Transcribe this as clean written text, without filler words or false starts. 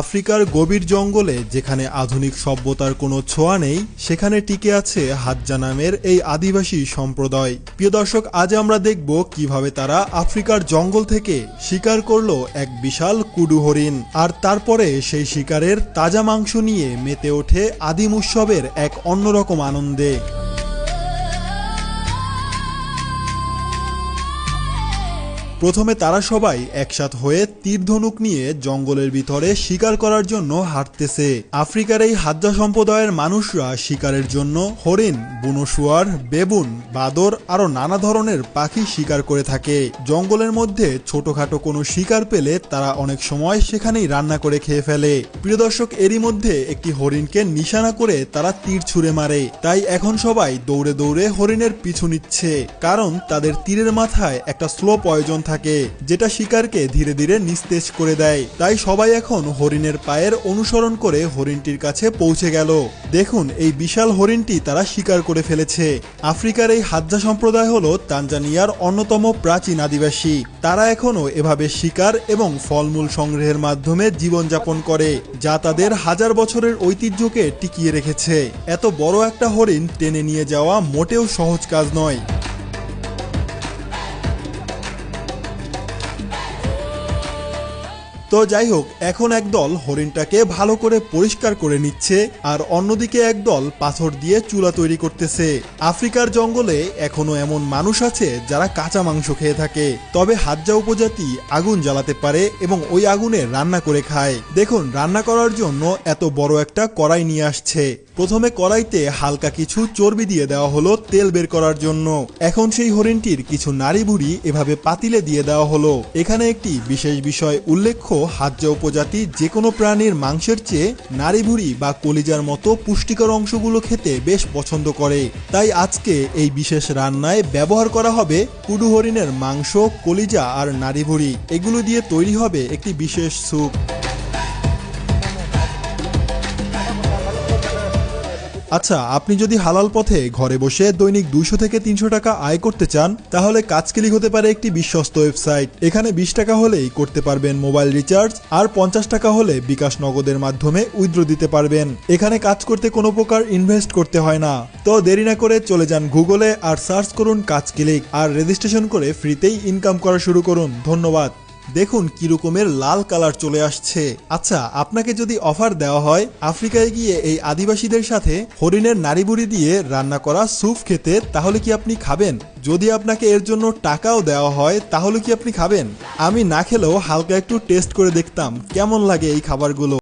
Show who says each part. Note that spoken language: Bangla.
Speaker 1: আফ্রিকার গভীর জঙ্গলে যেখানে আধুনিক সভ্যতার কোনো ছোঁয়া নেই, সেখানে টিকে আছে হাজ্জা নামের এই আদিবাসী সম্প্রদায়। প্রিয় দর্শক, আজ আমরা দেখব কিভাবে তারা আফ্রিকার জঙ্গল থেকে শিকার করলো এক বিশাল কুডু হরিণ, আর তারপরে সেই শিকারের তাজা মাংস নিয়ে মেতে ওঠে আদিম উৎসবের এক অন্যরকম আনন্দে। প্রথমে তারা সবাই একসাথ হয়ে তীর ধনুক নিয়ে জঙ্গলের ভিতরে শিকার করার জন্য হাঁটতেছে। আফ্রিকার এই হাজ্জা সম্প্রদায়ের মানুষরা শিকারের জন্য হরিণ, বুনো শুয়ার, বেবুন, বাদর আরো নানা ধরনের পাখি শিকার করে থাকে। জঙ্গলের মধ্যে ছোটখাটো কোনো শিকার পেলে তারা অনেক সময় সেখানেই রান্না করে খেয়ে ফেলে। প্রিয় দর্শক, এরই মধ্যে একটি হরিণকে নিশানা করে তারা তীর ছুঁড়ে মারে। তাই এখন সবাই দৌড়ে দৌড়ে হরিণের পিছু নিচ্ছে, কারণ তাদের তীরের মাথায় একটা স্লো পয়জন থাকে যেটা শিকারকে ধীরে ধীরে নিস্তেজ করে দেয়। তাই সবাই এখন হরিণের পায়ের অনুসরণ করে হরিণটির কাছে পৌঁছে গেল। দেখুন, এই বিশাল হরিণটি তারা শিকার করে ফেলেছে। আফ্রিকার এই হাজ্জা সম্প্রদায় হলো তানজানিয়ার অন্যতম প্রাচীন আদিবাসী। তারা এখনো এভাবে শিকার এবং ফলমূল সংগ্রহের মাধ্যমে জীবনযাপন করে, যা তাদের হাজার বছরের ঐতিহ্যকে টিকিয়ে রেখেছে। এত বড় একটা হরিণ টেনে নিয়ে যাওয়া মোটেও সহজ কাজ নয়। তো যাই হোক, এখন একদল হরিণটাকে ভালো করে পরিষ্কার করে নিচ্ছে, আর অন্যদিকে একদল পাথর দিয়ে চুলা তৈরি করতেছে। আফ্রিকার জঙ্গলে এখনো এমন মানুষ আছে যারা কাঁচা মাংস খেয়ে থাকে, তবে হাজ্জা উপজাতি আগুন জ্বালাতে পারে এবং ওই আগুনে রান্না করে খায়। দেখুন, রান্না করার জন্য এত বড় একটা কড়াই নিয়ে আসছে। প্রথমে কড়াইতে হালকা কিছু চর্বি দিয়ে দেওয়া হলো তেল বের করার জন্য। এখন সেই হরিণটির কিছু নাড়ি ভুড়ি এভাবে পাতিলে দিয়ে দেওয়া হলো। এখানে একটি বিশেষ বিষয় উল্লেখ্য, হাজ্জা উপজাতি যে কোনো প্রাণীর মাংসের চেয়ে নাড়ি ভুড়ি বা কলিজার মতো পুষ্টিকর অংশগুলো খেতে বেশ পছন্দ করে। তাই আজকে এই বিশেষ রান্নায় ব্যবহার করা হবে কুডু হরিণের মাংস, কলিজা আর নাড়ি ভুড়ি। এগুলো দিয়ে তৈরি হবে একটি বিশেষ স্যুপ। আচ্ছা, আপনি যদি হালাল পথে ঘরে বসে দৈনিক 200 থেকে 300 টাকা আয় করতে চান, তাহলে কাজকিলিক হতে পারে একটি বিশ্বস্ত ওয়েবসাইট। এখানে 20 টাকা হলেই করতে পারবেন মোবাইল রিচার্জ, আর 50 টাকা হলে বিকাশ নগদের মাধ্যমে উইথড্র দিতে পারবেন। এখানে কাজ করতে কোনো প্রকার ইনভেস্ট করতে হয় না। তো দেরি না করে চলে যান গুগলে আর সার্চ করুন কাজকিলিক, আর রেজিস্ট্রেশন করে ফ্রিতেই ইনকাম করা শুরু করুন। ধন্যবাদ। দেখুন কি রকমের লাল কালার চলে আসছে। আচ্ছা, আপনাকে যদি অফার দেওয়া হয় আফ্রিকায় গিয়ে এই আদিবাসীদের সাথে হরিণের নাড়িভুড়ি দিয়ে রান্না করা স্যুপ খেতে, তাহলে কি আপনি খাবেন? যদি আপনাকে এর জন্য টাকাও দেওয়া হয়, তাহলে কি আপনি খাবেন? আমি না খেলেও হালকা একটু টেস্ট করে দেখতাম কেমন লাগে এই খাবারগুলো।